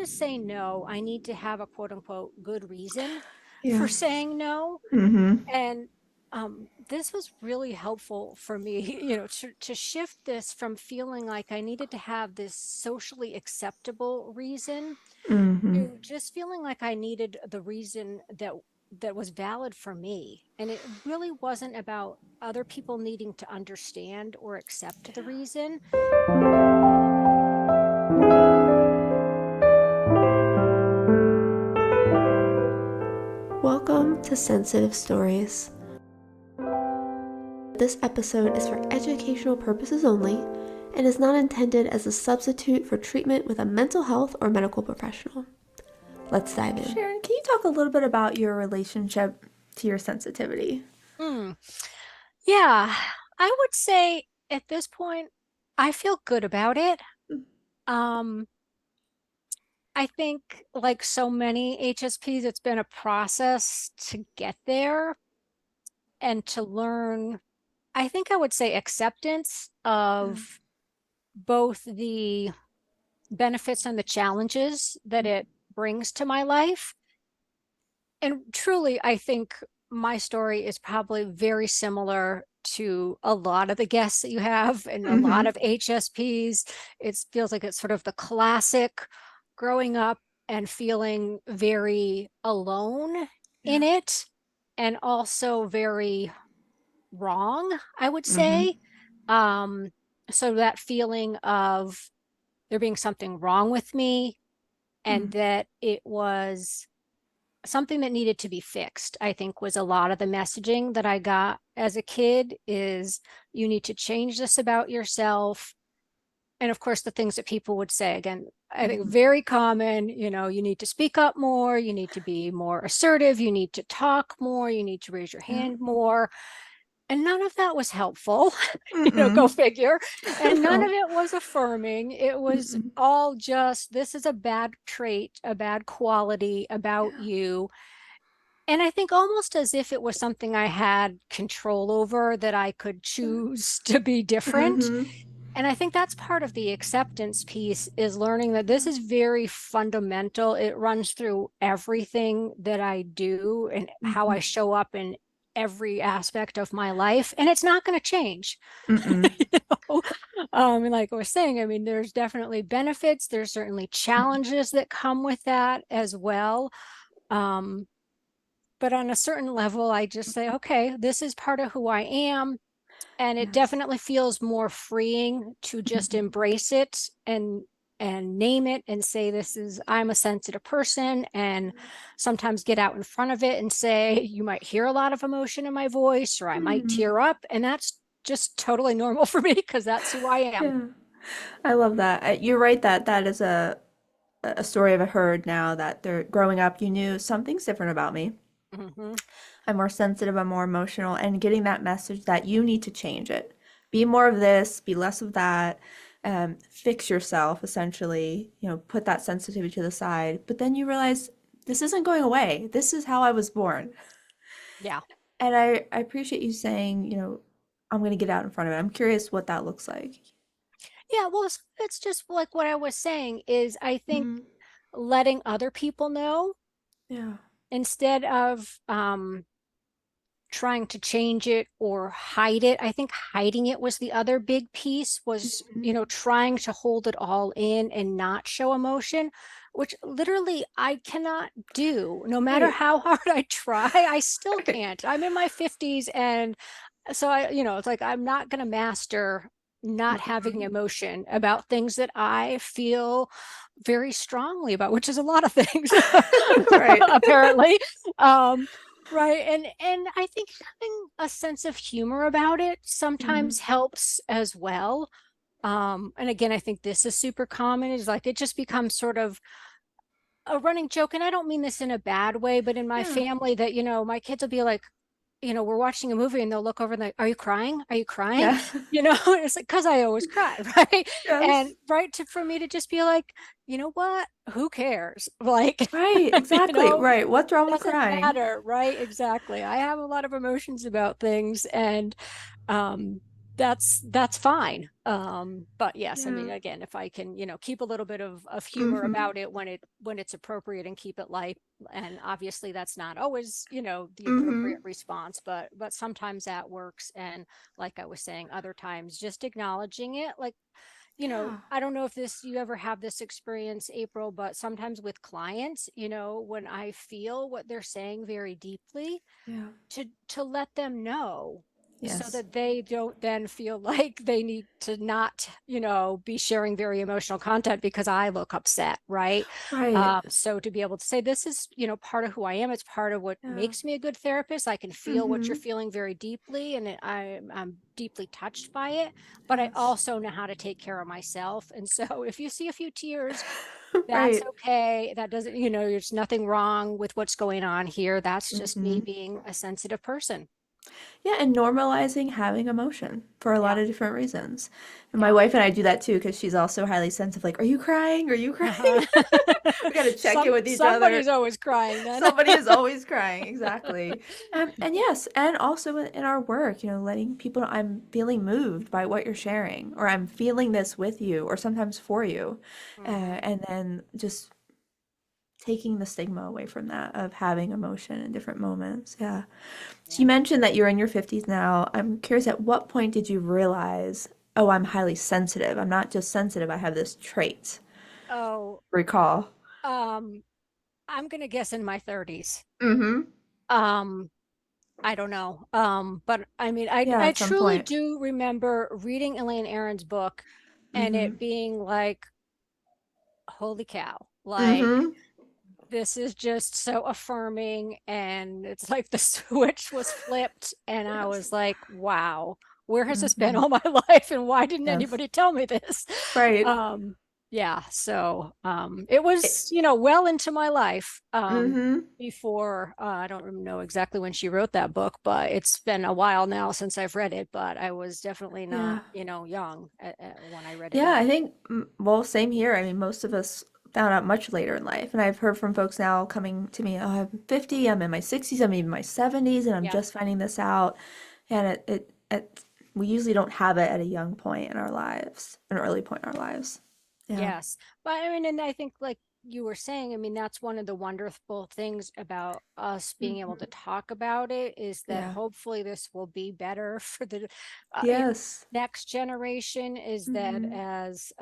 to say no, I need to have a quote unquote good reason for Yeah. saying no. Mm-hmm. And this was really helpful for me, to shift this from feeling like I needed to have this socially acceptable reason Mm-hmm. to just feeling like I needed the reason that was valid for me. And it really wasn't about other people needing to understand or accept the reason. Welcome to Sensitive Stories. This episode is for educational purposes only and is not intended as a substitute for treatment with a mental health or medical professional. Let's dive in. Sharon, can you talk a little bit about your relationship to your sensitivity? Hmm. Yeah, I would say at this point, I feel good about it. Um, I think, like so many HSPs, it's been a process to get there and to learn. I think I would say acceptance of both the benefits and the challenges that it brings to my life. And truly, I think my story is probably very similar to a lot of the guests that you have and a lot Mm-hmm. of HSPs. It feels like it's sort of the classic growing up and feeling very alone Yeah. in it and also very wrong, I would Mm-hmm. say. Um, so that feeling of there being something wrong with me and Mm. that it was something that needed to be fixed, I think was a lot of the messaging that I got as a kid is you need to change this about yourself. And of course, the things that people would say again, I think very common, you need to speak up more, you need to be more assertive, you need to talk more, you need to raise your Yeah. hand more. And none of that was helpful, go Mm-mm. figure. And none of No. it was affirming. It was Mm-mm. all just, this is a bad trait, a bad quality about Yeah. you. And I think almost as if it was something I had control over, that I could choose to be different. Mm-hmm. And I think that's part of the acceptance piece is learning that this is very fundamental. It runs through everything that I do and how Mm-hmm. I show up in every aspect of my life. And it's not going to change. Mm-mm. you know? And like I was saying, I mean, there's definitely benefits. There's certainly challenges that come with that as well. Um, but on a certain level, I just say, okay, this is part of who I am. And it Yes. definitely feels more freeing to just Mhm. embrace it and name it and say this is I'm a sensitive person, and sometimes get out in front of it and say you might hear a lot of emotion in my voice or I might Mm. tear up, and that's just totally normal for me because that's who I am. Yeah. I love that. You're right that that is a story I've heard now that they're growing up, you knew something's different about me. Mm-hmm. I'm more sensitive, I'm more emotional, and getting that message that you need to change it. Be more of this, be less of that. Fix yourself, essentially, put that sensitivity to the side. But then you realize this isn't going away. This is how I was born. Yeah. And I appreciate you saying, I'm going to get out in front of it. I'm curious what that looks like. Yeah, well, it's just like what I was saying is I think Mm. letting other people know Yeah. instead of trying to change it or hide it. I think hiding it was the other big piece was, trying to hold it all in and not show emotion, which literally I cannot do. No matter Right. how hard I try, I still Right. can't. I'm in my 50s, and so it's like I'm not going to master not having Mhm. emotion about things that I feel very strongly about, which is a lot of things Right. apparently. Um, right. And I think having a sense of humor about it Mhm. sometimes helps as well. And again, I think this is super common, is like it just becomes sort of a running joke. And I don't mean this in a bad way, but in my Yeah. family that, my kids will be like, we're watching a movie and they'll look over and like, are you crying? Are you crying? Yeah. It's like, cause I always cry, right? And Yes. right for me to just be like, you know what? Who cares? Like, Right. you Exactly. know, Right. What's wrong with doesn't crying? matter, right? Exactly. I have a lot of emotions about things, and um that's fine. But yes, I Yeah. mean, again, if I can, keep a little bit of humor Mm-hmm. about it when it's appropriate and keep it light. And obviously that's not always, the Mm-hmm. appropriate response, but sometimes that works. And like I was saying, other times just acknowledging it, like, Yeah. I don't know if this you ever have this experience, April, but sometimes with clients, when I feel what they're saying very deeply, Yeah. to let them know so Yes. that they don't then feel like they need to not be sharing very emotional content because I look upset, right? Right. So to be able to say this is part of who I am, it's part of what Yeah. makes me a good therapist. I can feel what you're Mm-hmm. feeling very deeply, and I'm deeply touched by it, but I Yes. also know how to take care of myself. And so if you see a few tears, that's Right. okay. That doesn't, there's nothing wrong with what's going on here. That's just me Mm-hmm. being a sensitive person. Yeah, and normalizing having emotion for a lot Yeah. of different reasons. And my Yeah. wife and I do that too because she's also highly sensitive. Like, are you crying? Are you crying? We got to check in with each other. Somebody's always crying then. Somebody is always crying, exactly. And yes, and also in our work, letting people know I'm feeling moved by what you're sharing, or I'm feeling this with you, or sometimes for you. Hmm. And then just taking the stigma away from that of having emotion in different moments. Yeah. So you Yeah. mentioned that you're in your 50s now. I'm curious, at what point did you realize, oh, I'm highly sensitive? I'm not just sensitive, I have this trait. Oh, Recall. um, I'm gonna guess in my 30s. Mm-hmm. Um, I don't know. But I mean, Yeah, I at some truly point. do remember reading Elaine Aron's book and Mm-hmm. it being like, holy cow, like Mm-hmm. this is just so affirming. And it's like the switch was flipped, and I was Yes. like, wow, where has this been Mm-hmm. all my life? And why didn't Yes. anybody tell me this? Right. Um, yeah, so it It, was, well into my life. mm-hmm. Before I don't know exactly when she wrote that book, but it's been a while now since I've read it. But I was definitely not, Yeah. young when I read it Yeah, I either. think, well, same here. I mean, most of us found out much later in life. And I've heard from folks now coming to me, oh, I'm 50, I'm in my 60s, I'm even my 70s, and I'm Yeah. just finding this out. And we usually don't have it at a young point in our lives, an early point in our lives. Yeah. Yes. But I mean, and I think like you were saying, I mean, that's one of the wonderful things about us being able to Hmm. talk about it is that Yeah. hopefully this will be better for the Yes. next generation, is that Hmm. as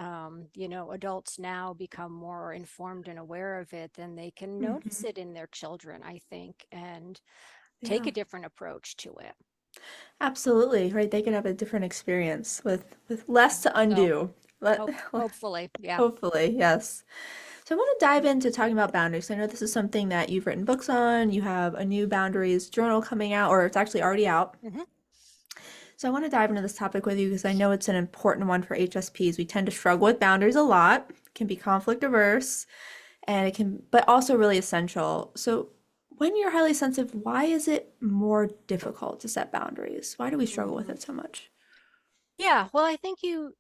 adults now become more informed and aware of it, then they can notice Hmm. it in their children, I think, and take Yeah. a different approach to it. Absolutely. Right. They could have a different experience with less to So undo. Let, hopefully, yeah. hopefully, yes. So I want to dive into talking about boundaries. I know this is something that you've written books on. You have a new boundaries journal coming out, or it's actually already out. Hmm. So I want to dive into this topic with you because I know it's an important one for HSPs. We tend to struggle with boundaries a lot, can be conflict averse, and it can, but also really essential. So when you're highly sensitive, why is it more difficult to set boundaries? Why do we struggle with Hmm. it so much? Yeah, well, I think you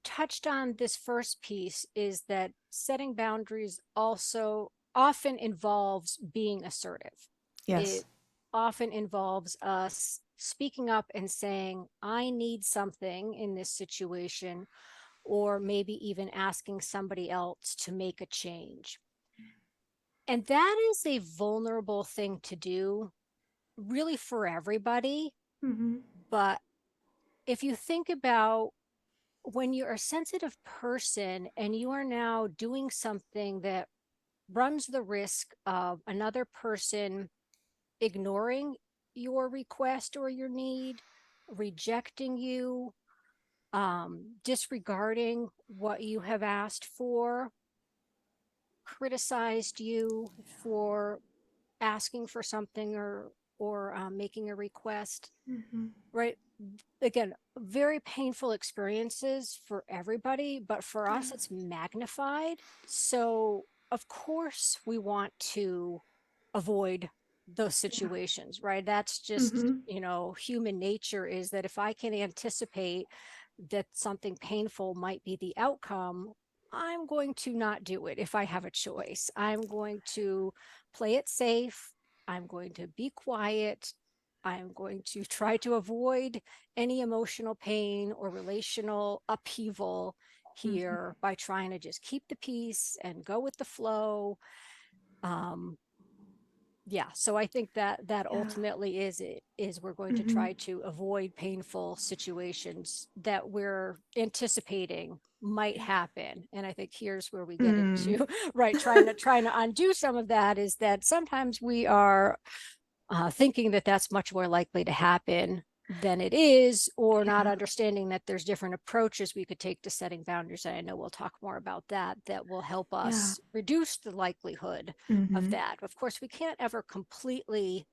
touched on this first piece, is that setting boundaries also often involves being assertive. Yes. It often involves us speaking up and saying, I need something in this situation, or maybe even asking somebody else to make a change. And that is a vulnerable thing to do, really, for everybody. Mm-hmm. But if you think about when you're a sensitive person and you are now doing something that runs the risk of another person ignoring your request or your need, rejecting you, disregarding what you have asked for, criticized you for asking for something, or making a request, Mm-hmm. right? Again, very painful experiences for everybody, but for us, Yeah. it's magnified. So, of course, we want to avoid those Yeah. situations, right? That's just, Mm-hmm. human nature, is that if I can anticipate that something painful might be the outcome, I'm going to not do it if I have a choice. I'm going to play it safe. I'm going to be quiet. I'm going to try to avoid any emotional pain or relational upheaval Mhm. here by trying to just keep the peace and go with the flow. Um, yeah, so I think that that Yeah. ultimately is it, is we're going to Hmm. try to avoid painful situations that we're anticipating might Yeah. happen. And I think here's where we get Mm. into right, trying to undo some of that, is that sometimes we are thinking that that's much more likely to happen than it is, or not Yeah. understanding that there's different approaches we could take to setting boundaries. And I know we'll talk more about that, that will help Yeah. us reduce the likelihood of Hmm. that. Of course, we can't ever completely,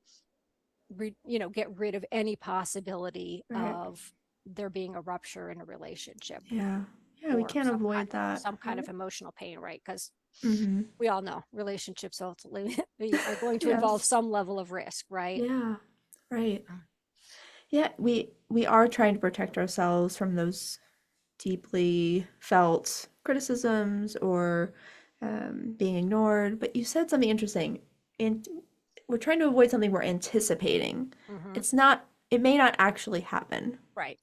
get rid of any possibility Right. of there being a rupture in a relationship, Yeah. Yeah, we or can't avoid that, some kind right? of emotional pain, right? Because Hmm. we all know relationships ultimately are going to involve Yes. some level of risk, right? Yeah. Right. Yeah, we are trying to protect ourselves from those deeply felt criticisms or being ignored. But you said something interesting. And we're trying to avoid something we're anticipating. Mm-hmm. It's not, it may not actually happen. Right.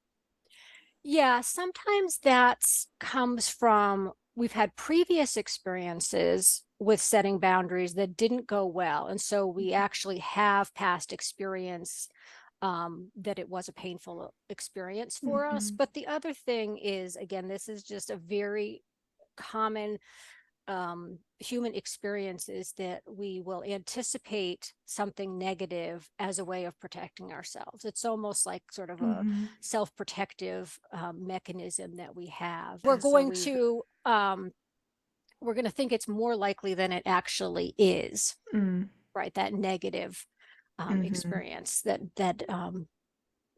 Yeah, sometimes that comes from, we've had previous experiences with setting boundaries that didn't go well. And so we actually have past experience, that it was a painful experience for us. Hmm. But the other thing is, again, this is just a very common human experience, is that we will anticipate something negative as a way of protecting ourselves. It's almost like sort of a Hmm. self-protective mechanism that we have. Yes. So We're going to think it's more likely than it actually is, mm, right? That negative hmm. experience, that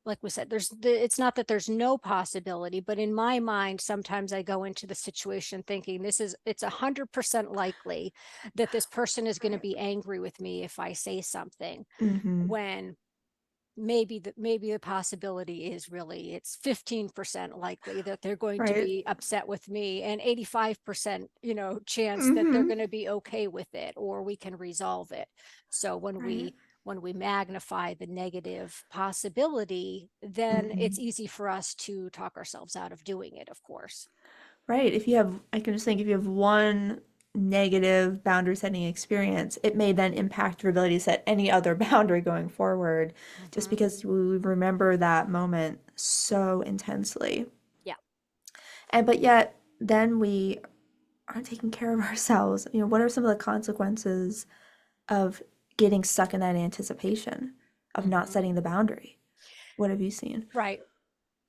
like we said, it's not that there's no possibility, but in my mind, sometimes I go into the situation thinking it's 100% likely that this person is going to Right. be angry with me if I say something, Hmm. when maybe the possibility is really it's 15% likely that they're going to Right. be upset with me, and 85% chance that they're Hmm. going to be okay with it, or we can resolve it. So Right. when we magnify the negative possibility, then it's Hmm. easy for us to talk ourselves out of doing it, of course. Right. If you have, I can just think if you have one negative boundary setting experience, it may then impact your ability to set any other boundary going forward just Mm-hmm. because we remember that moment so intensely. Yeah. And but yet then we aren't taking care of ourselves. What are some of the consequences of getting stuck in that anticipation of not Mm-hmm. setting the boundary? What have you seen? Right.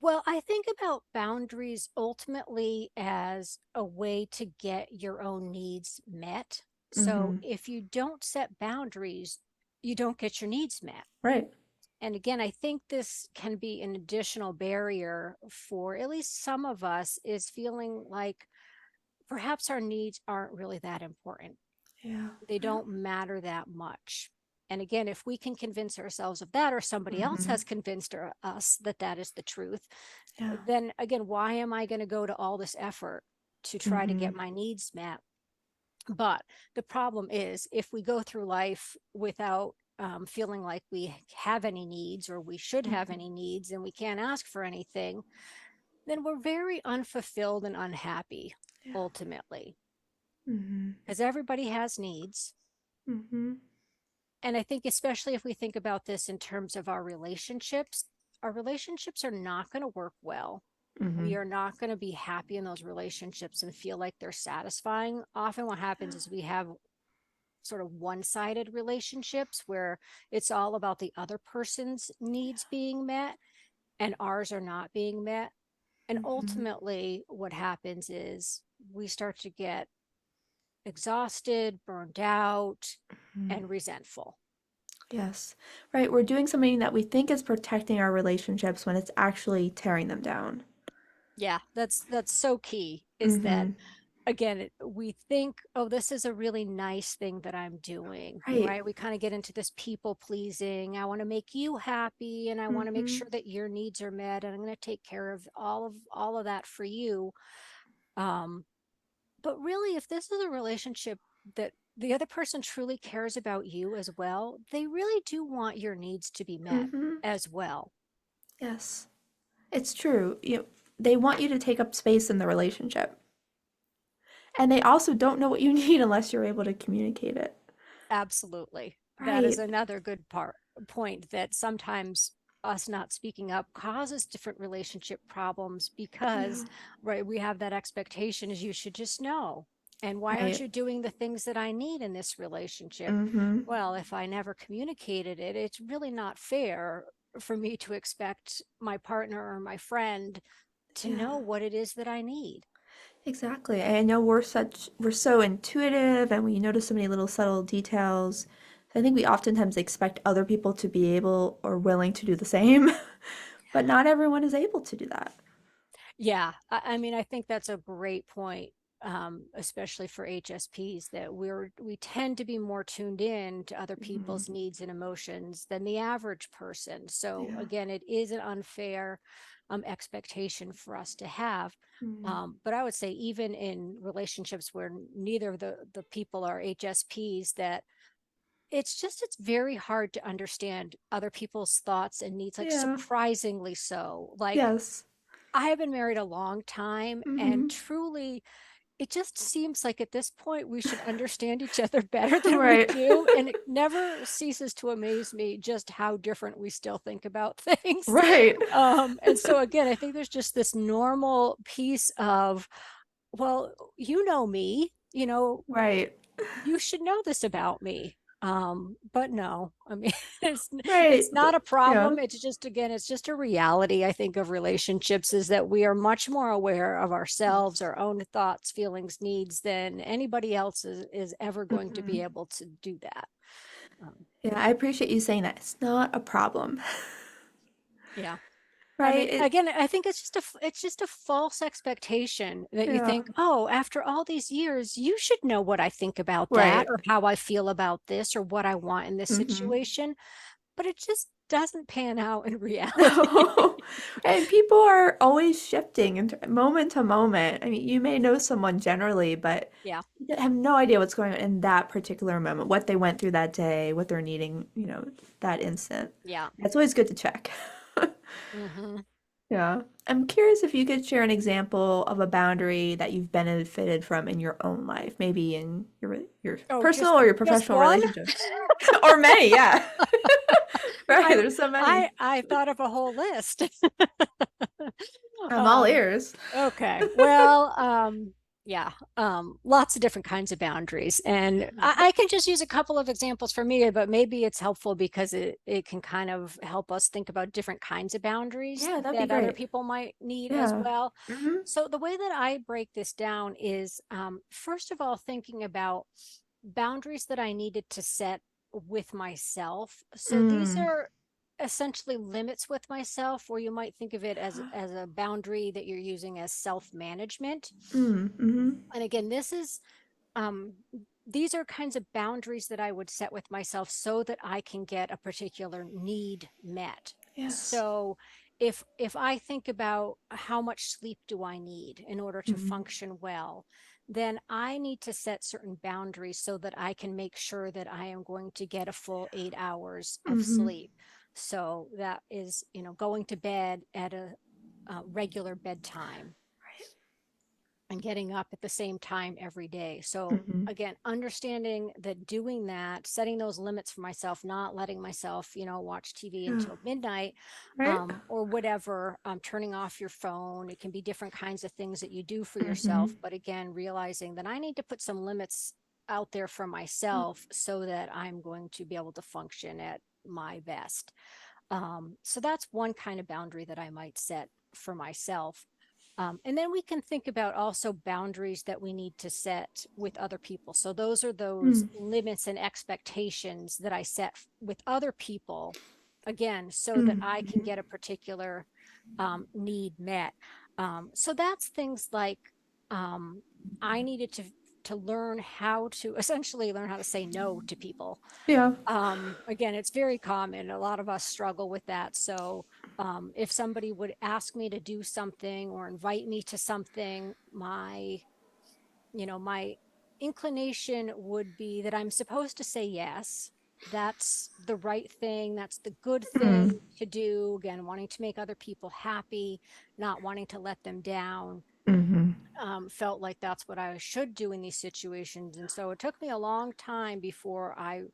Well, I think about boundaries ultimately as a way to get your own needs met. So Mm-hmm. if you don't set boundaries, you don't get your needs met. Right. And again, I think this can be an additional barrier for at least some of us, is feeling like perhaps our needs aren't really that important. Yeah. They Yeah. don't matter that much. And again, if we can convince ourselves of that, or somebody else Mm-hmm. has convinced us that that is the truth, Yeah. then again, why am I going to go to all this effort to try to Mm-hmm. get my needs met? But the problem is, if we go through life without feeling like we have any needs, or we should have Mm-hmm. any needs, and we can't ask for anything, then we're very unfulfilled and unhappy Yeah. ultimately, Mm-hmm. because everybody has needs. Mm-hmm. And I think, especially if we think about this in terms of our relationships are not going to work well. Mm-hmm. We are not going to be happy in those relationships and feel like they're satisfying. Often, what happens is we have sort of one sided relationships where it's all about the other person's needs being met and ours are not being met. And Mm-hmm. ultimately, what happens is we start to get exhausted, burned out, Mm-hmm. and resentful. Yes. Right. We're doing something that we think is protecting our relationships when it's actually tearing them down. Yeah, that's so key, is that Mm-hmm. again, we think, oh, this is a really nice thing that I'm doing, Right. right? We kind of get into this people pleasing. I want to make you happy, and I want to make Mm-hmm. sure that your needs are met, and I'm going to take care of all of that for you. Um, but really, if this is a relationship that the other person truly cares about you as well, they really do want your needs to be met Mm-hmm. as well. Yes, it's true. They want you to take up space in the relationship. And they also don't know what you need unless you're able to communicate it. Absolutely. That is Right. another good point that sometimes us not speaking up causes different relationship problems because, Yeah. right, we have that expectation is you should just know. And why aren't Right. you doing the things that I need in this relationship? Mm-hmm. Well, if I never communicated it, it's really not fair for me to expect my partner or my friend to Yeah. know what it is that I need. Exactly. I know we're so intuitive and we notice so many little subtle details. I think we oftentimes expect other people to be able or willing to do the same, but not everyone is able to do that. Yeah, I mean, I think that's a great point, especially for HSPs, that we tend to be more tuned in to other Hmm. people's needs and emotions than the average person. So Yeah. again, it is an unfair expectation for us to have. Mm. But I would say even in relationships where neither of the people are HSPs, that it's very hard to understand other people's thoughts and needs, like Yeah. surprisingly so. Like Yes. I have been married a long time, and Hmm. truly, it just seems like at this point we should understand each other better than we Right. do. And it never ceases to amaze me just how different we still think about things. Right. And so, again, I think there's just this normal piece of, well, you know me, Right. you should know this about me. But no, I mean, it's Right. it's not a Yeah. problem. It's just, again, it's just a reality, I think, of relationships, is that we are much more aware of ourselves, Yes. our own thoughts, feelings, needs than anybody else is ever going to Hmm. be able to do that. Um, Yeah, I appreciate you saying that. It's not a problem. yeah. I Right? mean, again, I think it's just a false expectation that you Yeah. think, oh, after all these years, you should know what I think about that Right. or how I feel about this or what I want in this Hmm. situation. But it just doesn't pan out in reality. No. And people are always shifting moment to moment. I mean, you may know someone generally, but Yeah. you have no idea what's going on in that particular moment, what they went through that day, what they're needing, that instant. Yeah. It's always good to check. Hmm. Yeah. I'm curious if you could share an example of a boundary that you've benefited from in your own life, maybe in your Oh, personal or your just professional one? relationships. Or many, yeah. Right, I there's so many. I thought of a whole list. I'm all um, ears. Okay. Well, yeah, lots of different kinds of boundaries. And I can just use a couple of examples for me, but maybe it's helpful because it can kind of help us think about different kinds of boundaries Yeah, that'd be that other great. people might need as Yeah. well. Hmm. So the way that I break this down is, first of all, thinking about boundaries that I needed to set with myself. So these Mm. are essentially limits with myself, or you might think of it as a boundary that you're using as self-management. Mm. Mm-hmm. And again, um these are kinds of boundaries that I would set with myself so that I can get a particular need met. Yes. So if I think about how much sleep do I need in order to Mm-hmm. function well, then I need to set certain boundaries so that I can make sure that I am going to get a full 8 hours of Mm-hmm. sleep. So that is, going to bed at a regular bedtime and getting up at the same time every day. So Mm-hmm. again, understanding that doing that, setting those limits for myself, not letting myself, watch TV Yeah. until midnight, Right? or whatever, turning off your phone. It can be different kinds of things that you do for Mm-hmm. yourself. But again, realizing that I need to put some limits out there for myself so that I'm going to be able to function at my best. So that's one kind of boundary that I might set for myself. And then we can think about also boundaries that we need to set with other people. So those are those Mm. limits and expectations that I set with other people, again, so that I can Mm-hmm. get a particular need met. So that's things like, um, I needed to learn how to essentially learn how to say no to people. Yeah. Again, it's very common. A lot of us struggle with that. So if somebody would ask me to do something or invite me to something, my inclination would be that I'm supposed to say yes. That's the right thing. That's the good thing Mm. to do. Again, wanting to make other people happy, not wanting to let them down. Mhm. Felt like that's what I should do in these situations. And so it took me a long time before I,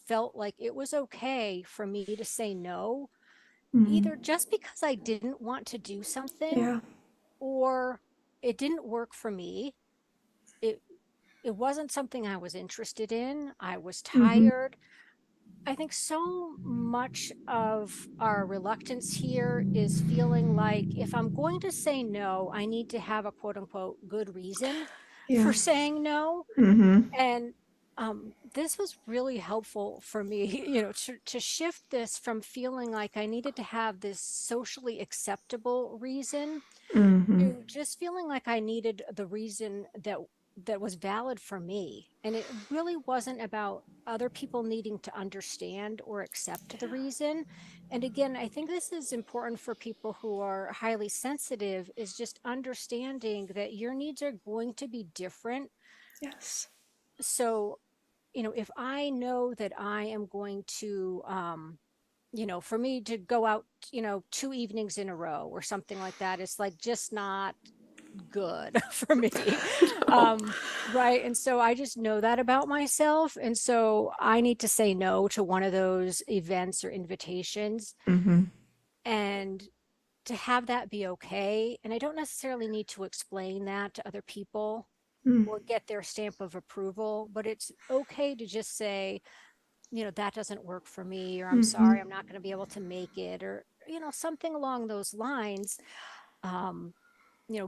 felt like it was okay for me to say no, Mhm. either just because I didn't want to do something Yeah. or it didn't work for me. It it wasn't something I was interested in. I was Mhm. tired. I think so much of our reluctance here is feeling like if I'm going to say no, I need to have a quote unquote good reason for Yeah. saying no. Mhm. And this was really helpful for me, to shift this from feeling like I needed to have this socially acceptable reason Mhm. to just feeling like I needed the reason that was valid for me. And it really wasn't about other people needing to understand or accept the reason. And again, I think this is important for people who are highly sensitive is just understanding that your needs are going to be different. Yes. So, if I know that I am going to for me to go out, 2 evenings in a row or something like that, it's like just not good for me. No. um right, and so I just know that about myself, and so I need to say no to one of those events or invitations, Mhm. and to have that be okay. And I don't necessarily need to explain that to other people Mm. or get their stamp of approval, but it's okay to just say, that doesn't work for me, or I'm Mhm. sorry, I'm not going to be able to make it, or something along those lines. um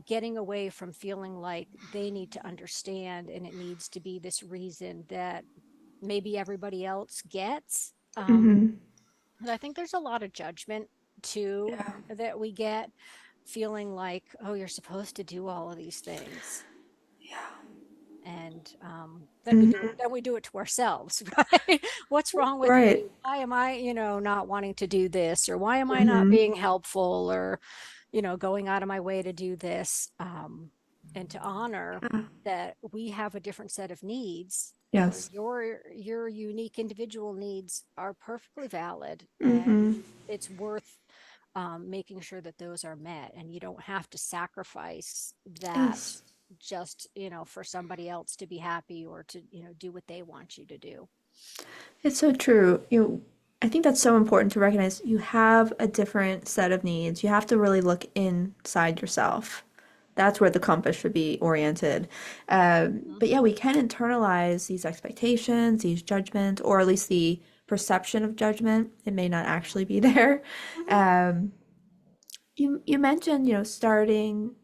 getting away from feeling like they need to understand and it needs to be this reason that maybe everybody else gets. Mhm. And I think there's a lot of judgment too Yeah. that we get, feeling like, oh, you're supposed to do all of these things. Yeah. And Mhm. then we do it to ourselves, right? What's wrong with Right. me? Why am I, not wanting to do this, or why am I not Mhm. being helpful, or going out of my way to do this, and to honor Yeah. that we have a different set of needs. Yes. Your unique individual needs are perfectly valid, and Mhm. it's worth making sure that those are met, and you don't have to sacrifice that Yes. just for somebody else to be happy or to do what they want you to do. It's so true. I think that's so important to recognize you have a different set of needs. You have to really look inside yourself. That's where the compass should be oriented. Mhm. But yeah, we can internalize these expectations, these judgments, or at least the perception of judgment. It may not Yeah. actually be there. Mhm. Um, you mentioned, starting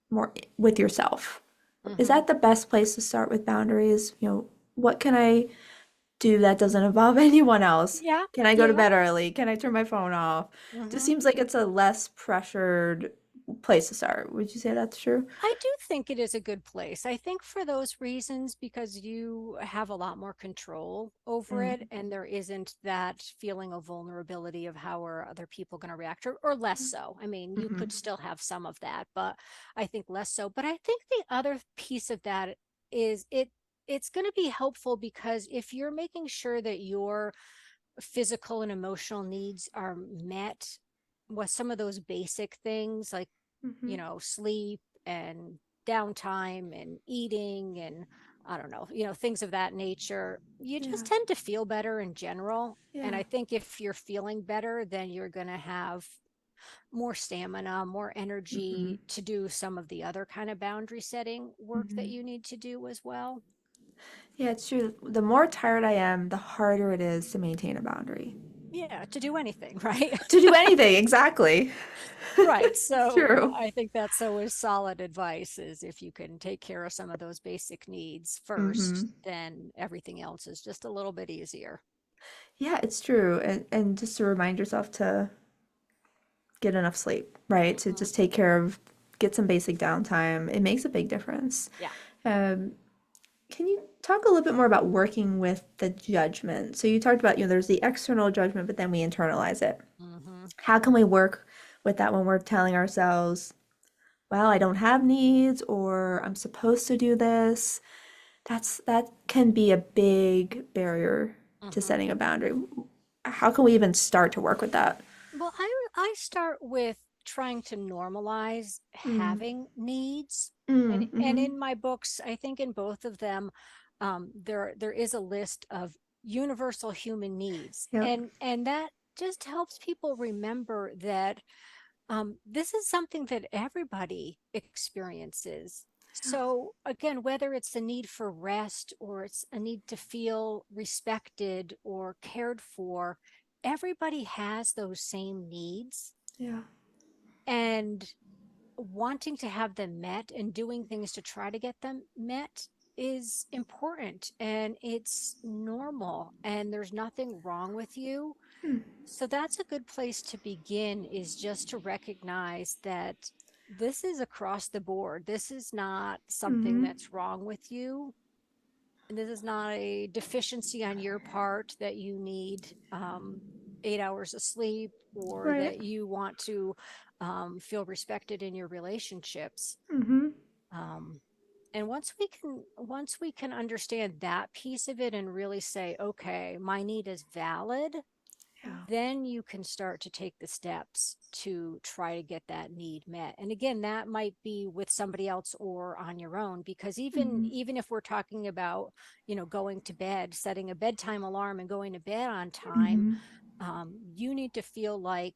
more with yourself. Is Mhm. that the best place to start with boundaries? What can I do that doesn't involve anyone else? Yeah. Can I go to Yeah. bed early? Can I turn my phone off? Just Mhm. seems like it's a less pressured place to start. Would you say that's true? I do think it is a good place. I think for those reasons, because you have a lot more control over it, Mm. and there isn't that feeling of vulnerability of how are other people going to react, or less so. I mean, you Mhm. could still have some of that, but I think less so. But I think the other piece of that is it's going to be helpful because if you're making sure that your physical and emotional needs are met with some of those basic things like Mhm. sleep and downtime and eating and I don't know, things of that nature, you just Yeah. tend to feel better in general. And Yeah. I think if you're feeling better, then you're going to have more stamina, more Mhm. energy to do some of the other kind of boundary setting work that Mhm. you need to do as well. Yeah, it's true. The more tired I am, the harder it is to maintain a boundary. Yeah, to do anything, right? To do anything, exactly. Right. It's So true. I think that's always solid advice is if you can take care of some of those basic needs first, Hmm. then everything else is just a little bit easier. Yeah, it's true. And just to remind yourself to get enough sleep, right? To Mhm. just take care of, get some basic downtime. It makes a big difference. Yeah. Um, can you talk a little bit more about working with the judgment? So you talked about, there's the external judgment, but then we internalize it. Hmm. How can we work with that when we're telling ourselves, well, I don't have needs or I'm supposed to do this. That can be a big barrier to Hmm. setting a boundary. How can we even start to work with that? Well, I start with trying to normalize Mm. having needs. Mm. And Mm-hmm. in my books, I think in both of them, there is a list of universal human needs, Yep. and that just helps people remember that this is something that everybody experiences. Yeah. So again, whether it's a need for rest or it's a need to feel respected or cared for, everybody has those same needs. Yeah. And wanting to have them met and doing things to try to get them met is important and it's normal and there's nothing wrong with you. Hmm. So that's a good place to begin, is just to recognize that this is across the board. This is not something Mm-hmm. that's wrong with you. And this is not a deficiency on your part that you need 8 hours of sleep or Right. that you want to feel respected in your relationships. Mm-hmm. Um, and once we can understand that piece of it and really say, okay, my need is valid, Yeah. then you can start to take the steps to try to get that need met. And again, that might be with somebody else or on your own, because even Mm-hmm. even if we're talking about, going to bed, setting a bedtime alarm and going to bed on time, Mm-hmm. you need to feel like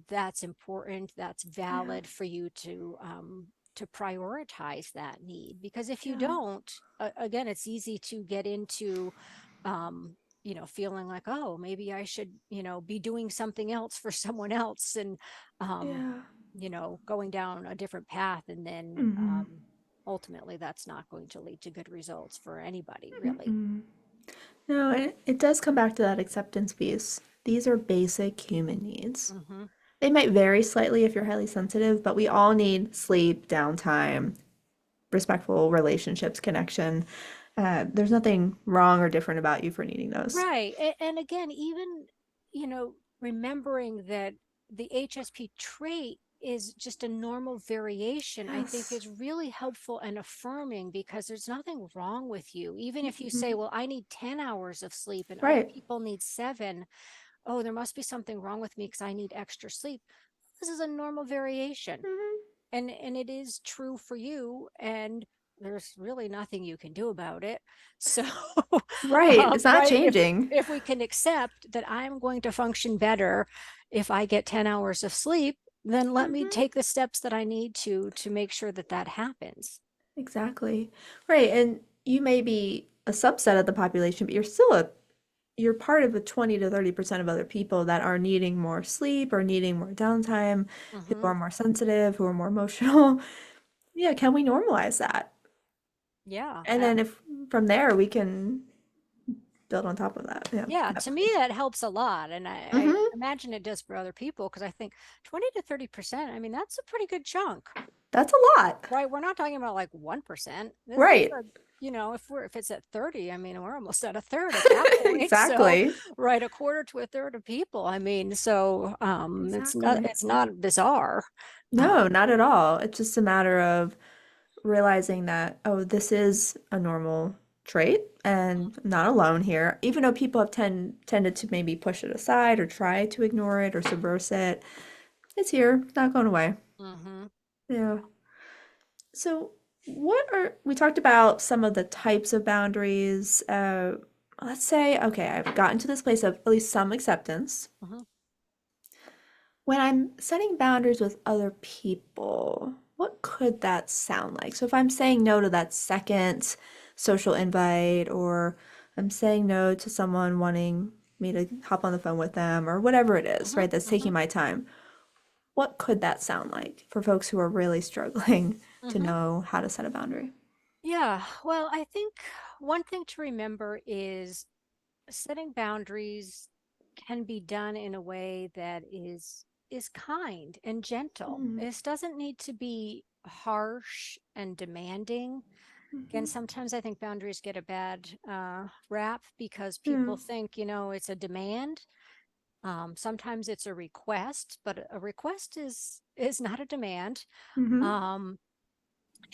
that's important, that's Yeah. valid for you to prioritize that need. Because if you Yeah. don't, again, it's easy to get into feeling like, oh, maybe I should, be doing something else for someone else, and um, Yeah. going down a different path, and then Mm-hmm. ultimately that's not going to lead to good results for anybody, really. Mm-hmm. No, it does come back to that acceptance piece. These are basic human needs. Hmm. They might vary slightly if you're highly sensitive, but we all need sleep, downtime, respectful relationships, connection. There's nothing wrong or different about you for needing those. Right. And again, even, remembering that the HSP trait is just a normal variation, I think Yes. is really helpful and affirming, because there's nothing wrong with you. Even if you say, Hmm. well, I need 10 hours of sleep and other Right. people need 7, oh, there must be something wrong with me because I need extra sleep. This is a normal variation, Hmm. and it is true for you, and there's really nothing you can do about it. So Right. It's not right, if changing. if we can accept that I'm going to function better if I get 10 hours of sleep, then let me Hmm. take the steps that I need to make sure that that happens. Exactly. Right. And you may be a subset of the population, but you're part of the 20 to 30% of other people that are needing more sleep or needing more downtime, who Hmm. are more sensitive, who are more emotional. Yeah, can we normalize that? Yeah. And then if from there we can build on top of that. Yeah, Yeah, to me definitely. that helps a lot, and I Hmm. imagine it does for other people, because I think 20 to 30%, I mean, that's a pretty good chunk. That's a lot. Right, we're not talking about like 1%. This is Right. a, if it's at 30, I mean, we're almost at a third at that point. So, Exactly. right, a quarter to a third of people. I mean, so it's not Exactly. bizarre. No, not at all. It's just a matter of realizing that, oh, this is a normal trait and I'm not alone here. Even though people have tended to maybe push it aside or try to ignore it or subverse it, it's here, not going away. Mm-hmm. Yeah. So, we talked about some of the types of boundaries. Let's say, okay, I've gotten to this place of at least some acceptance. Hmm. When I'm setting boundaries with other people, what could that sound like? So if I'm saying no to that second social invite, or I'm saying no to someone wanting me to hop on the phone with them, or whatever it is, Hmm. right, that's Hmm. taking my time, what could that sound like for folks who are really struggling to Hmm. know how to set a boundary? Yeah, well, I think one thing to remember is setting boundaries can be done in a way that is kind and gentle. Mm, This doesn't need to be harsh and demanding. Again, mhm. sometimes I think boundaries get a bad rap because Yeah. people think, it's a demand. Sometimes it's a request, but a request is not a demand. Mm-hmm. Um,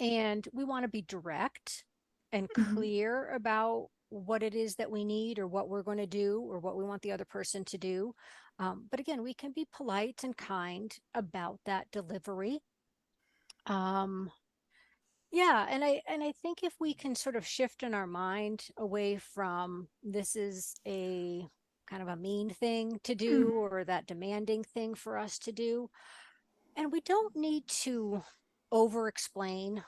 and we want to be direct and Mm-hmm. clear about what it is that we need or what we're going to do or what we want the other person to do. But again, we can be polite and kind about that delivery. Um, yeah, and I think if we can sort of shift in our mind away from this is a kind of a mean thing to do or that demanding thing for us to do, and we don't need to over explain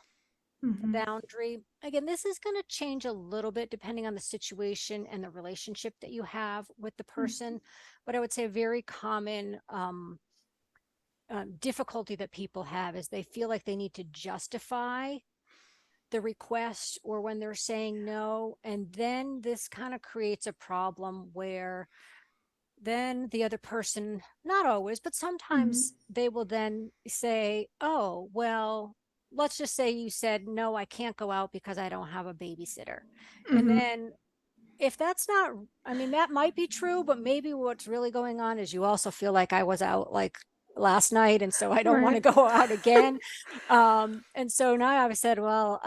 the Mm-hmm. boundary. Again, this is going to change a little bit depending on the situation and the relationship that you have with the person. But I would say a very common difficulty that people have is they feel like they need to justify the request or when they're saying no. And then this kind of creates a problem where then the other person, not always, but Mm-hmm. sometimes they will then say, oh, well, let's just say you said, no, I can't go out because I don't have a babysitter. And Mm-hmm. then if that's not, I mean, that might be true, but maybe what's really going on is you also feel like I was out like last night. And so I don't want to Right. go out again. And so now I've said, well,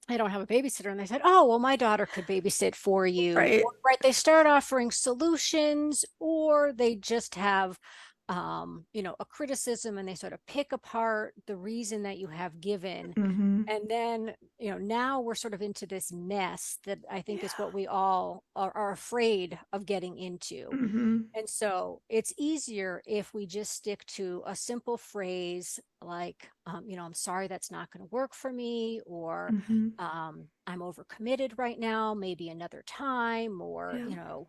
I don't have a babysitter. And they said, oh, well, my daughter could babysit for you. Right. Or, right. They start offering solutions or they just have, a criticism and they sort of pick apart the reason that you have given. Mm-hmm. And then, now we're sort of into this mess that I think is Yeah. what we all are afraid of getting into. Mm-hmm. And so it's easier if we just stick to a simple phrase like, I'm sorry that's not going to work for me, or Mm-hmm. I'm overcommitted right now, maybe another time, or, Yeah.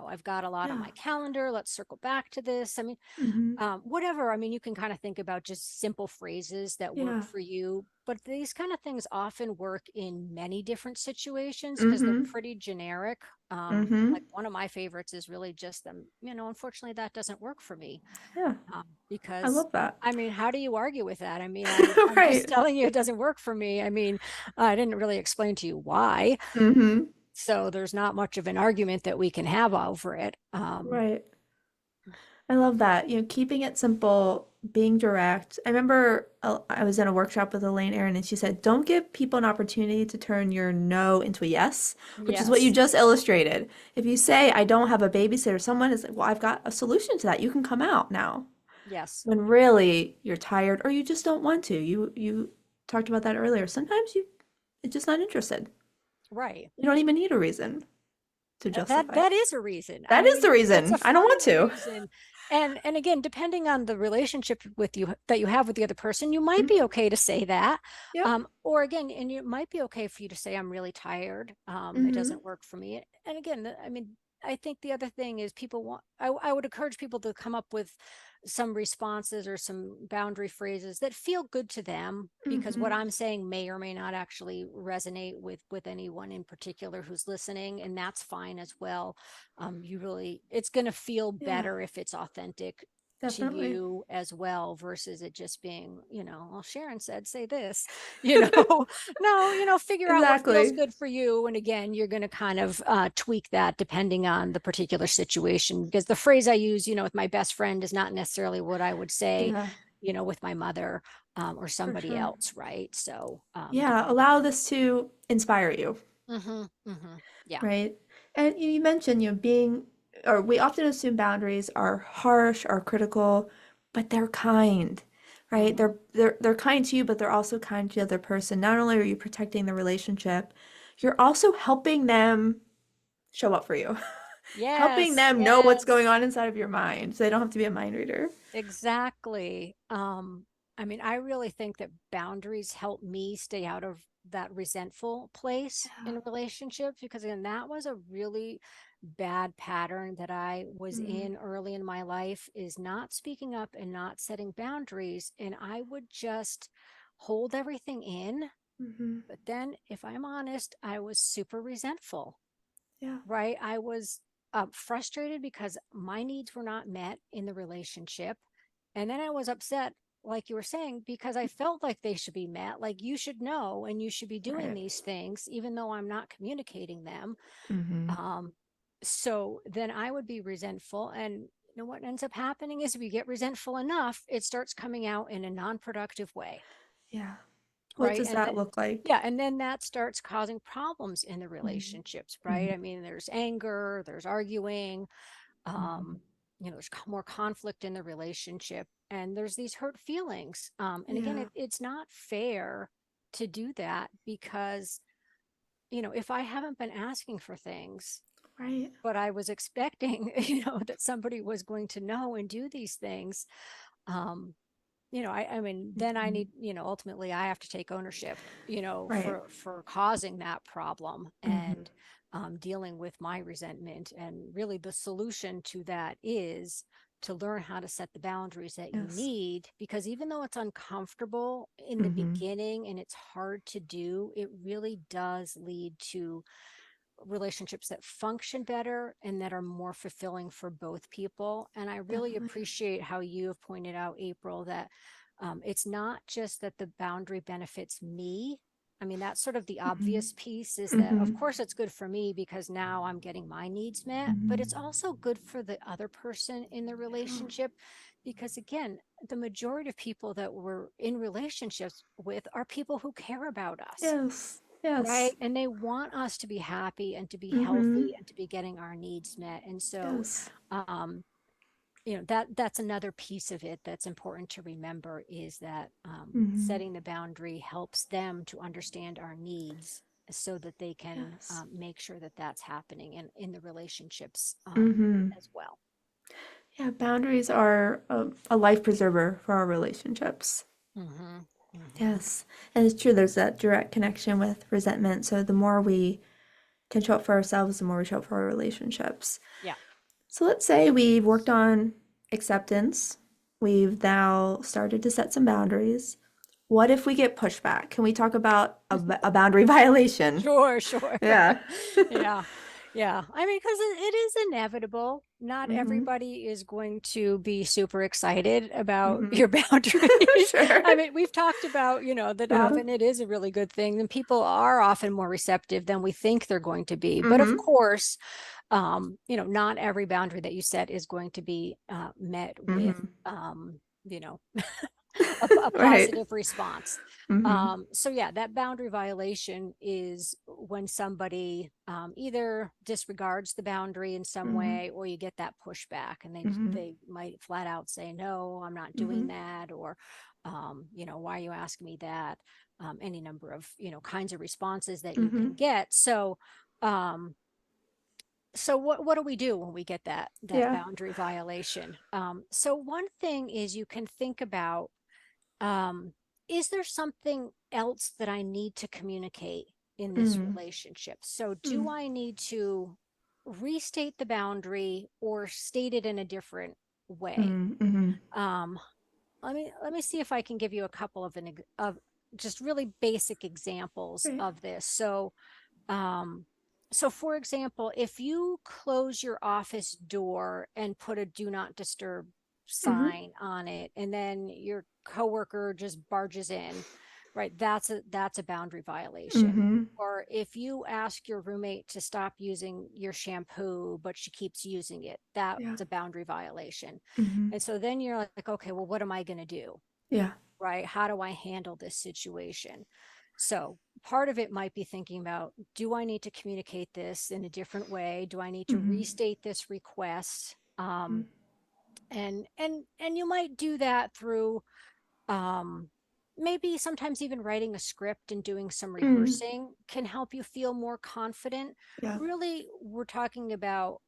I've got a lot on Yeah. my calendar. Let's circle back to this. I mean, Mm-hmm. whatever. I mean, you can kind of think about just simple phrases that work Yeah. for you, but these kind of things often work in many different situations because they're Mm-hmm. pretty generic. Mm-hmm. Like one of my favorites is really just them, unfortunately, that doesn't work for me. Yeah. I Because love that. I mean, how do you argue with that? I mean, I'm just Right. telling you it doesn't work for me. I mean, I didn't really explain to you why. Mm-hmm. So there's not much of an argument that we can have over it. Right. I love that. Keeping it simple, being direct. I remember I was in a workshop with Elaine Aaron, and she said, "Don't give people an opportunity to turn your no into a yes," which is what you Yes. just illustrated. If you say, "I don't have a babysitter," someone is like, "Well, I've got a solution to that. You can come out now." Yes. When really you're tired or you just don't want to. You talked about that earlier. Sometimes you're just not interested. Right. You don't even need a reason to That justify it. that is a reason. I That is mean, the it's a reason. I don't want fine to. reason. And again, depending on the relationship with you that you have with the other person, you might be Mhm. okay to say that. Yep. Or again, and it might be okay for you to say, I'm really tired. It Hmm. doesn't work for me. And again, I mean, I think the other thing is people want, I would encourage people to come up with some responses or some boundary phrases that feel good to them because what Hmm. I'm saying may or may not actually resonate with anyone in particular who's listening, and that's fine as well. You really, it's going to feel Yeah, better if it's authentic to definitely. you as well versus it just being, well, Sharon said say this, you know. No, figure out what feels Exactly. good for you, and again, you're going to kind of tweak that depending on the particular situation, because the phrase I use, with my best friend is not necessarily what I would say, Yeah, with my mother, or for somebody sure. else, right? So Yeah, depending. allow this to inspire you, Mm-hmm, mm-hmm. Yeah. right? And you mentioned, being, or we often assume boundaries are harsh or critical, but they're kind, right? Mm-hmm. They're kind to you, but they're also kind to the other person. Not only are you protecting the relationship, you're also helping them show up for you, helping Yes, them know what's going yes. on inside of your mind, so they don't have to be a mind reader. Exactly. I mean, I really think that boundaries help me stay out of that resentful place Yeah. in relationships because again, that was a really bad pattern that I was Mm-hmm. in early in my life is not speaking up and not setting boundaries. And I would just hold everything in. Mm-hmm. But then, if I'm honest, I was super resentful, Yeah. right? I was frustrated because my needs were not met in the relationship. And then I was upset, like you were saying, because I felt like they should be met. Like you should know and you should be doing Right. these things, even though I'm not communicating them. Mm-hmm. Um, So then I would be resentful. And what ends up happening is we get resentful enough, it starts coming out in a non-productive way, Yeah. What right? does And that look like? yeah, and then that starts causing problems in the Mhm. relationships, Mhm. right? I mean, there's anger, there's arguing, Mhm. um, there's more conflict in the relationship, and there's these hurt feelings. And again, Yeah. it's not fair to do that because, if I haven't been asking for things, Right. but I was expecting, that somebody was going to know and do these things, um, I mean, then I Mhm. need, ultimately I have to take ownership, Right. for causing that problem Mhm. and dealing with my resentment. And really the solution to that is to learn how to set the boundaries that you Yes. need, because even though it's uncomfortable in the Mhm. beginning and it's hard to do, it really does lead to relationships that function better and that are more fulfilling for both people. And I really Definitely. appreciate how you have pointed out, April, that it's not just that the boundary benefits me. I mean, that's sort of the Mhm. obvious piece, is that, of Mhm. course, it's good for me because now I'm getting my needs met, but Mhm. it's also good for the other person in the Yeah. relationship. Because again, the majority of people that we're in relationships with are people who care about us, Yes. right? Yes. And they want us to be happy and to be Mhm. healthy and to be getting our needs met. And so, Yes. um, that's another piece of it that's important to remember, is that Mhm. setting the boundary helps them to understand our needs so that they can Yes. make sure that that's happening in the relationships Mhm. as well. Yeah, boundaries are a life preserver for our relationships. Mm-hmm. Mm-hmm. Yes. And it's true, there's that direct connection with resentment. So the more we can show up for ourselves, the more we show up for our relationships. Yeah. So let's say we've worked on acceptance. We've now started to set some boundaries. What if we get pushback? Can we talk about a boundary violation? Sure, sure. Yeah. Yeah. Yeah. I mean, because it is inevitable. Not Mm-hmm. everybody is going to be super excited about Mm-hmm. your boundaries. Sure. I mean, we've talked about, that Uh, often it is a really good thing, and people are often more receptive than we think they're going to be. But of mm-hmm. course, not every boundary that you set is going to be met with, Mm-hmm. you know, a Right. positive response. Mm-hmm. So yeah, that boundary violation is when somebody either disregards the boundary in some Mm-hmm. way, or you get that pushback, and they Mm-hmm. they might flat out say, "No, I'm not Mm-hmm. doing that," or "Why are you asking me that?" Any number of kinds of responses that you Mm-hmm. can get. Um, so what do we do when we get that Yeah. boundary violation? So one thing is, you can think about, um, is there something else that I need to communicate in this Mm-hmm. relationship? So do I need to restate the boundary or state it in a different way? Mm-hmm. Um, let me see if I can give you a couple of just really basic examples Right. of this. Um, so for example, if you close your office door and put a do not disturb Mm-hmm. sign on it, and then your coworker just barges in, right? That's a boundary violation. Mm-hmm. Or if you ask your roommate to stop using your shampoo, but she keeps using it, that's Yeah. a boundary violation. Mm-hmm. And so then you're like, okay, well, what am I going to do? Yeah. Right? How do I handle this situation? So part of it might be thinking about, do I need to communicate this in a different way? Do I need to Mm-hmm. restate this request? And you might do that through, um, maybe sometimes even writing a script and doing some Mm-hmm. rehearsing can help you feel more confident. Yeah. Really, we're talking about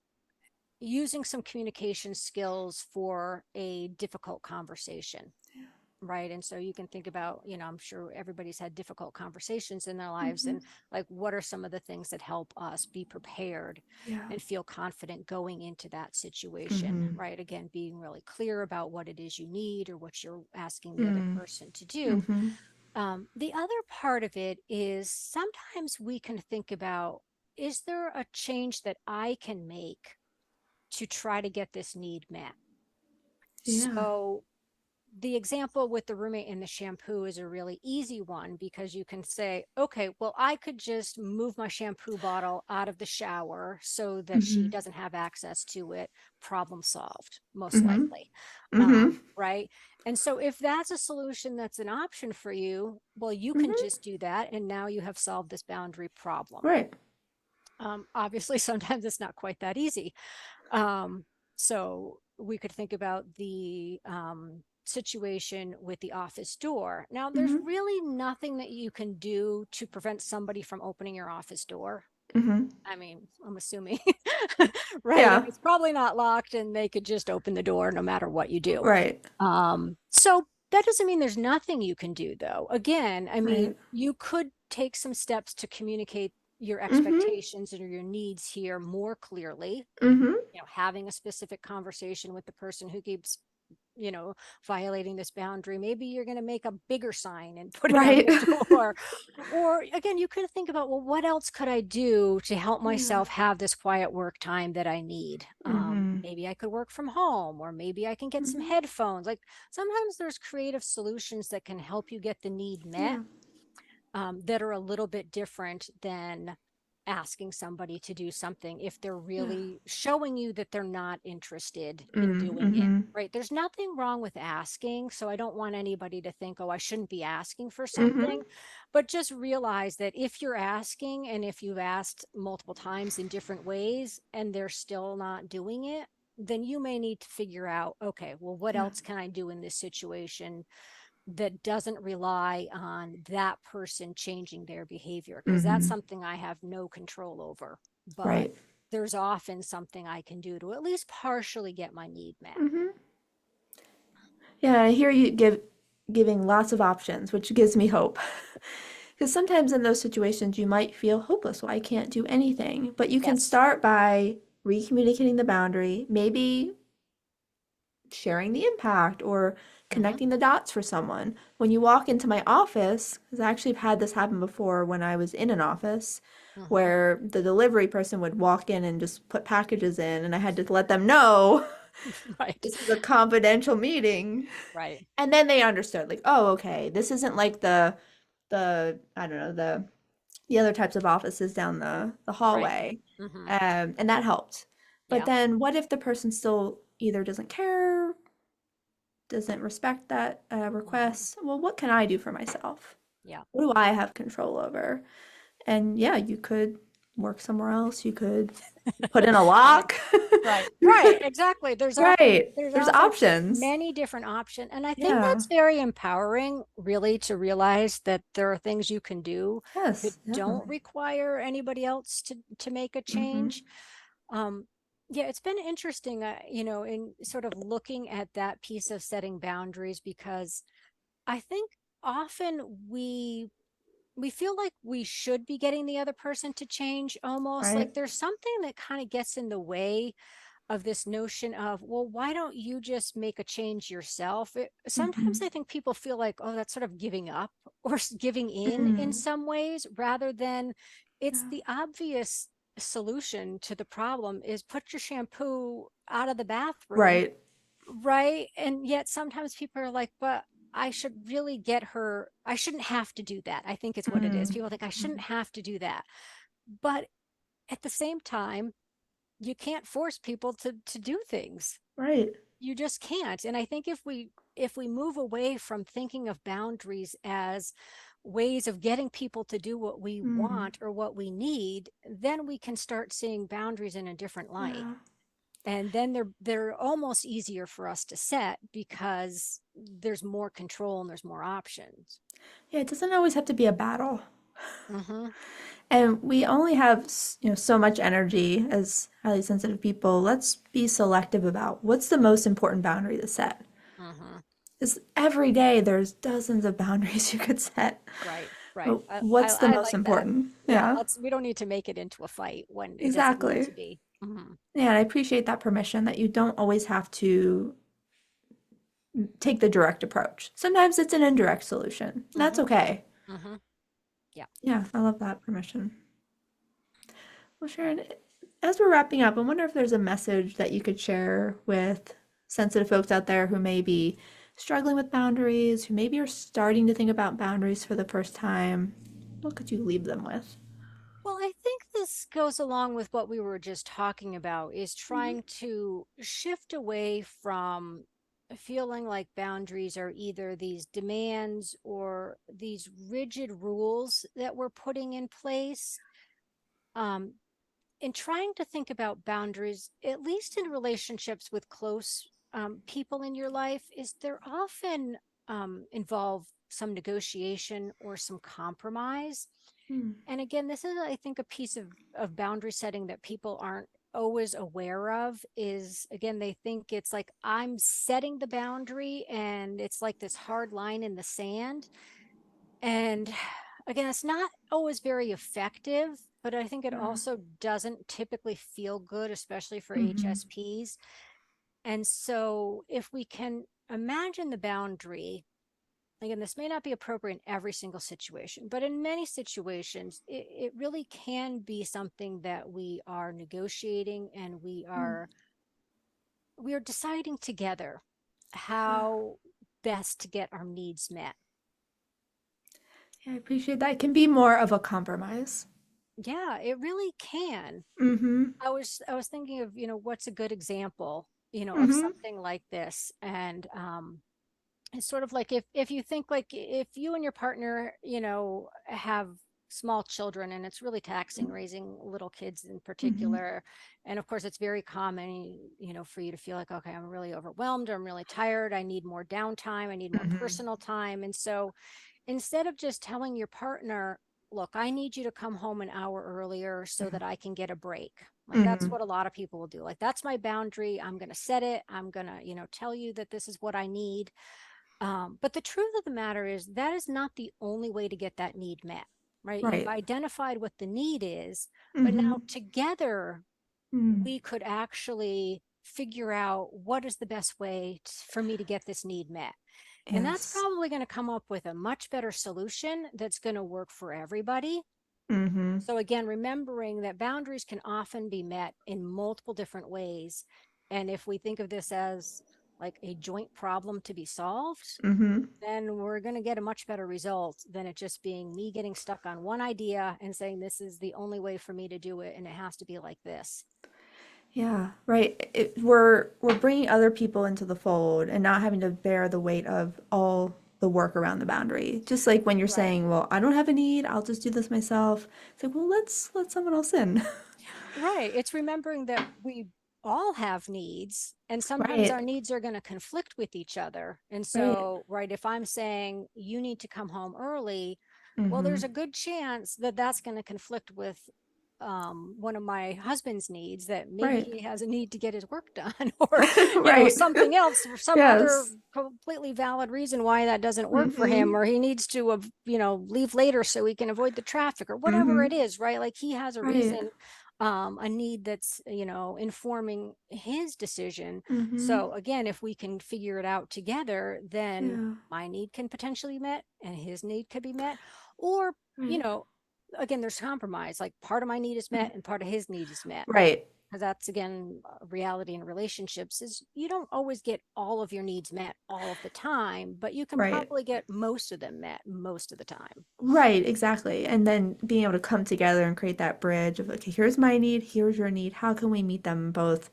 using some communication skills for a difficult conversation, right? And so you can think about, I'm sure everybody's had difficult conversations in their lives, Mm-hmm. and like, what are some of the things that help us be prepared Yeah. and feel confident going into that situation, Mm-hmm. right? Again, being really clear about what it is you need or what you're asking the other Mm-hmm. person to do. Mm-hmm. The other part of it is, sometimes we can think about, is there a change that I can make to try to get this need met? Yeah. So the example with the roommate and the shampoo is a really easy one because you can say, okay, well, I could just move my shampoo bottle out of the shower so that she Mm-hmm. doesn't have access to it. Problem solved, most Mm-hmm. likely. Mm-hmm. Right. And so if that's a solution that's an option for you, well, you can Mm-hmm. just do that. And now you have solved this boundary problem. Right. Obviously, sometimes it's not quite that easy. Um, so we could think about the situation with the office door. Now, there's Mm-hmm. really nothing that you can do to prevent somebody from opening your office door. Mm-hmm. I mean, I'm assuming, right? And Yeah. it's probably not locked, and they could just open the door no matter what you do. Right. So that doesn't mean there's nothing you can do, though. Again, I mean, Right. you could take some steps to communicate your Mm-hmm. expectations and your needs here more clearly, Mm-hmm. having a specific conversation with the person who keeps violating this boundary. Maybe you're going to make a bigger sign and put it on Right. the door. Or again, you could think about, well, what else could I do to help Yeah. myself have this quiet work time that I need? Mm-hmm. Maybe I could work from home, or maybe I can get some Mm-hmm. headphones. Like sometimes there's creative solutions that can help you get the need met, Yeah. that are a little bit different than asking somebody to do something if they're Yeah. really showing you that they're not interested in doing it. Mm-hmm. Right. There's nothing wrong with asking. So I don't want anybody to think, oh, I shouldn't be asking for Mm-hmm. something. But just realize that if you're asking and if you've asked multiple times in different ways and they're still not doing it, then you may need to figure out, okay, well, what Yeah. else can I do in this situation that doesn't rely on that person changing their behavior, because that's Mm-hmm. something I have no control over. But Right. there's often something I can do to at least partially get my need met. Mm-hmm. Yeah, I hear you giving lots of options, which gives me hope. Because sometimes in those situations you might feel hopeless. Well, I can't do anything. But you can Yes. start by recommunicating the boundary, maybe sharing the impact or Mm-hmm. connecting the dots for someone. When you walk into my office, because I actually have had this happen before when I was in an office, Mm-hmm. where the delivery person would walk in and just put packages in, and I had to let them know Right. this is a confidential meeting. Right. And then they understood, like, oh, okay, this isn't like the I don't know, the other types of offices down the Right. hallway. Mm-hmm. And that helped. But Yeah. then what if the person still either doesn't care, doesn't respect that Mm-hmm. request? Well, what can I do for myself? Yeah. What do I have control over? And yeah, you could work somewhere else. You could put in a Right. lock. Right. Right. Exactly. Right. There's There's often options. many different options. And I think Yeah. that's very empowering, really, to realize that there are things you can do that Yes, don't definitely. require anybody else to make a Mm-hmm. change. Um, yeah, it's been interesting, in sort of looking at that piece of setting boundaries, because I think often we feel like we should be getting the other person to change, almost like Right. there's something that kind of gets in the way of this notion of, well, why don't you just make a change yourself? Sometimes Mm-hmm. I think people feel like, oh, that's sort of giving up or giving in Mm. some ways, rather than it's Yeah. the obvious solution to the problem is put your shampoo out of the bathroom, Right. right? And yet sometimes people are like, but I should really get her, I shouldn't have to do that. I think it's what it is. Mm. People think I shouldn't Mm. have to do that. But at the same time, you can't force people to do things. Right. You just can't. And I think if we move away from thinking of boundaries as ways of getting people to do what we Mm. want or what we need, then we can start seeing boundaries in a different light. Yeah. And then they're almost easier for us to set because there's more control and there's more options. Yeah, it doesn't always have to be a battle. Mm-hmm. And we only have, so much energy as highly sensitive people. Let's be selective about what's the most important boundary to set. Mm-hmm. Because every day there's dozens of boundaries you could set. Right, right. But what's the I most like that. important? Yeah, Yeah, we don't need to make it into a fight when it doesn't need exactly. to be. Mm-hmm. Yeah, and I appreciate that permission that you don't always have to take the direct approach. Sometimes it's an indirect solution. That's Mm-hmm. okay. Mm-hmm. Yeah. Yeah, I love that permission. Well, Sharon, as we're wrapping up, I wonder if there's a message that you could share with sensitive folks out there who may be struggling with boundaries, who maybe are starting to think about boundaries for the first time, what could you leave them with? Well, I think this goes along with what we were just talking about, is Mm-hmm. trying to shift away from feeling like boundaries are either these demands or these rigid rules that we're putting in place. Um, in trying to think about boundaries, at least in relationships with close people in your life, is they're often involve some negotiation or some compromise. Mm-hmm. And again, this is, I think, a piece of boundary setting that people aren't always aware of. Is again, they think it's like I'm setting the boundary and it's like this hard line in the sand. And again, it's not always very effective, but I think it Yeah. also doesn't typically feel good, especially for Mm-hmm. HSPs. And so if we can imagine the boundary, again, this may not be appropriate in every single situation, but in many situations, it really can be something that we are negotiating and we are deciding together Yeah. how best to get our needs met. Yeah, I appreciate that. It can be more of a compromise. Yeah, it really can. Mm-hmm. I was thinking of, what's a good example, of Mm-hmm. something like this. And it's sort of like if you think like if you and your partner, have small children and it's really taxing raising little kids in Mm-hmm. particular. And of course it's very common, for you to feel like, okay, I'm really overwhelmed, or I'm really tired, I need more downtime, I need more Mm-hmm. personal time. And so instead of just telling your partner, look, I need you to come home an hour earlier so that I can get a break. Like that's Mm-hmm. what a lot of people will do. Like that's my boundary. I'm going to set it. I'm going to, tell you that this is what I need. But the truth of the matter is that is not the only way to get that need met, right? You've Right. identified what the need is, but Mm-hmm. now together Mm. we could actually figure out what is the best way for me to get this need met. And that's Yes. probably going to come up with a much better solution that's going to work for everybody. Mm-hmm. So, again, remembering that boundaries can often be met in multiple different ways. And if we think of this as like a joint problem to be solved, Mm-hmm. then we're going to get a much better result than it just being me getting stuck on one idea and saying this is the only way for me to do it and it has to be like this. Yeah, right. We're bringing other people into the fold and not having to bear the weight of all the work around the boundary. Just like when you're Right. saying, "Well, I don't have a need. I'll just do this myself." It's like, "Well, let's let someone else in." Right. It's remembering that we all have needs, and sometimes Right. our needs are going to conflict with each other. And Right. so, right, if I'm saying you need to come home early, well, there's Mm-hmm. a good chance that that's going to conflict with one of my husband's needs, that maybe Right. he has a need to get his work done, or, Right. something else, or some other Yes. completely valid reason why that doesn't work for him, Mm-hmm. or he needs to, leave later so he can avoid the traffic, or whatever Mm-hmm. it is, right? Like he has a Right. reason, a need that's, informing his decision. Mm-hmm. So again, if we can figure it out together, then Yeah. my need can potentially be met and his need could be met. Or, you Right. know, again, there's compromise, like part of my need is Mm-hmm. met and part of his need is met. Right. Because that's again a reality in relationships, is you don't always get all of your needs met all of the time, but you can Right. probably get most of them met most of the time. Right, exactly. And then being able to come together and create that bridge of, okay, here's my need, here's your need. How can we meet them both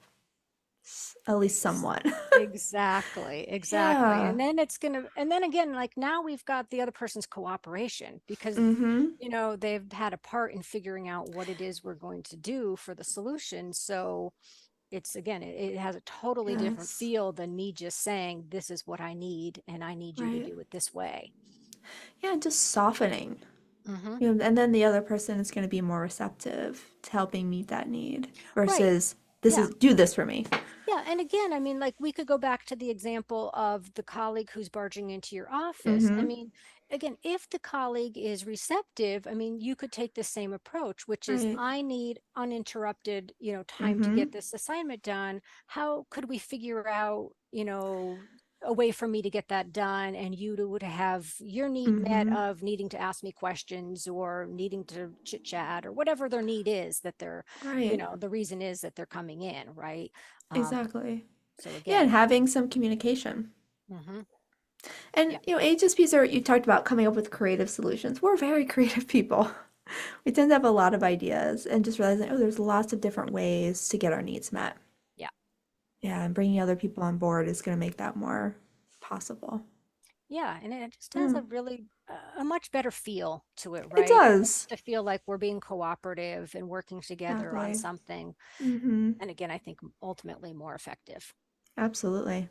at least somewhat? Exactly, exactly. Yeah. And then again, like now we've got the other person's cooperation, because, Mm-hmm. they've had a part in figuring out what it is we're going to do for the solution. So it's, again, it has a totally different Yes. feel than me just saying, this is what I need, and I need you to Right. do it this way. Yeah, just softening. Hmm. And then the other person is going to be more receptive to helping meet that need Right. versus this Yeah. is do this for me. Yeah, and again, I mean, like we could go back to the example of the colleague who's barging into your office. I Mm-hmm. mean, again, if the colleague is receptive, I mean, you could take the same approach, which is Right. I need uninterrupted, time to Mm-hmm. get this assignment done. How could we figure out, a way for me to get that done, and you would have your need met Mm-hmm. of needing to ask me questions or needing to chit chat or whatever their need is, that they're, Right. the reason is that they're coming in, right? um, Exactly. so Yeah, and again, having some communication. hmm And Yeah. HSPs are, you talked about coming up with creative solutions. We're very creative people. We tend to have a lot of ideas and just realizing, oh, there's lots of different ways to get our needs met. Yeah. Yeah, and bringing other people on board is going to make that more possible. Yeah, and it just has Yeah, a really a much better feel to it, it right? It does. wants to feel like we're being cooperative and working together on Exactly. something. Mm-hmm. And again, I think ultimately more effective. Absolutely.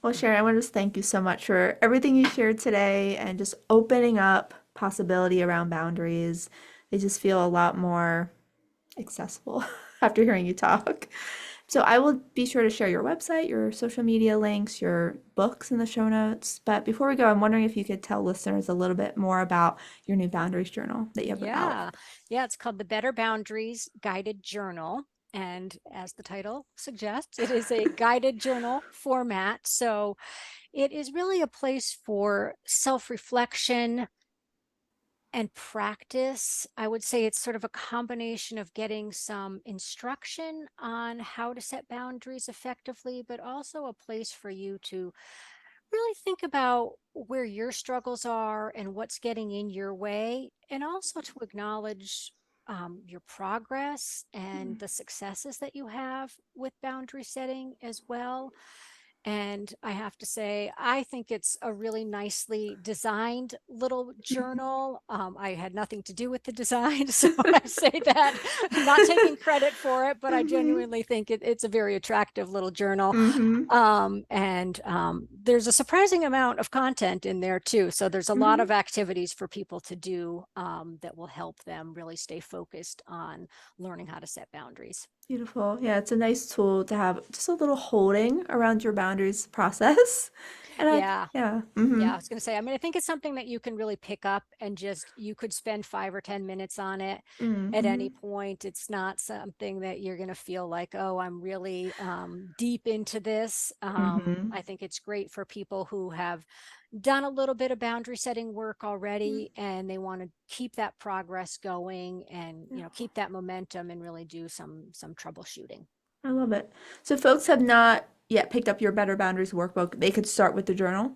Well, Mhm. Sharon, I want to just thank you so much for everything you shared today and just opening up possibility around boundaries. They just feel a lot more accessible after hearing you talk. So I will be sure to share your website, your social media links, your books in the show notes. But before we go, I'm wondering if you could tell listeners a little bit more about your new boundaries journal that you have out. Yeah. Yeah, it's called the Better Boundaries Guided Journal. And as the title suggests, it is a guided journal format. So it is really a place for self reflection and practice. I would say it's sort of a combination of getting some instruction on how to set boundaries effectively, but also a place for you to really think about where your struggles are and what's getting in your way, and also to acknowledge your progress and the successes that you have with boundary setting as well. And I have to say, I think it's a really nicely designed little journal. I had nothing to do with the design, so I say that not taking credit for it, but I Mm-hmm. genuinely think it's a very attractive little journal. Mm-hmm. And there's a surprising amount of content in there too. So there's a lot Mm-hmm. of activities for people to do that will help them really stay focused on learning how to set boundaries. Beautiful. Yeah, it's a nice tool to have just a little holding around your boundaries process. And Yeah. yeah. Yeah, Mm-hmm. I was going to say, I mean, I think it's something that you can really pick up and just you could spend 5 or 10 minutes on it at Mm-hmm. any point. It's not something that you're going to feel like, oh, I'm really deep into this. Mm-hmm. I think it's great for people who have done a little bit of boundary setting work already and they want to keep that progress going and keep that momentum and really do some troubleshooting. I love it. So folks have not yet picked up your Better Boundaries workbook. They could start with the journal.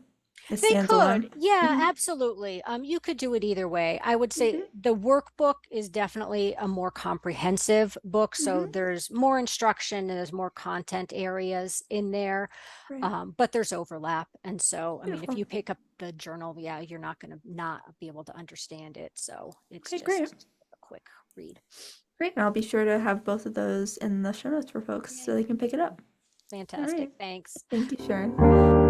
It They stands could. alone. Yeah, Mm-hmm. absolutely. You could do it either way. I would say Mm-hmm. the workbook is definitely a more comprehensive book. So Mm-hmm. there's more instruction and there's more content areas in there, Great. but there's overlap. And so, I mean, if Beautiful. you pick up the journal, yeah, you're not going to not be able to understand it. So it's Okay, great. just a quick read. Great. And I'll be sure to have both of those in the show notes for folks so Yay. they can pick it up. All Fantastic. right. Thanks. Thank you, Sharon.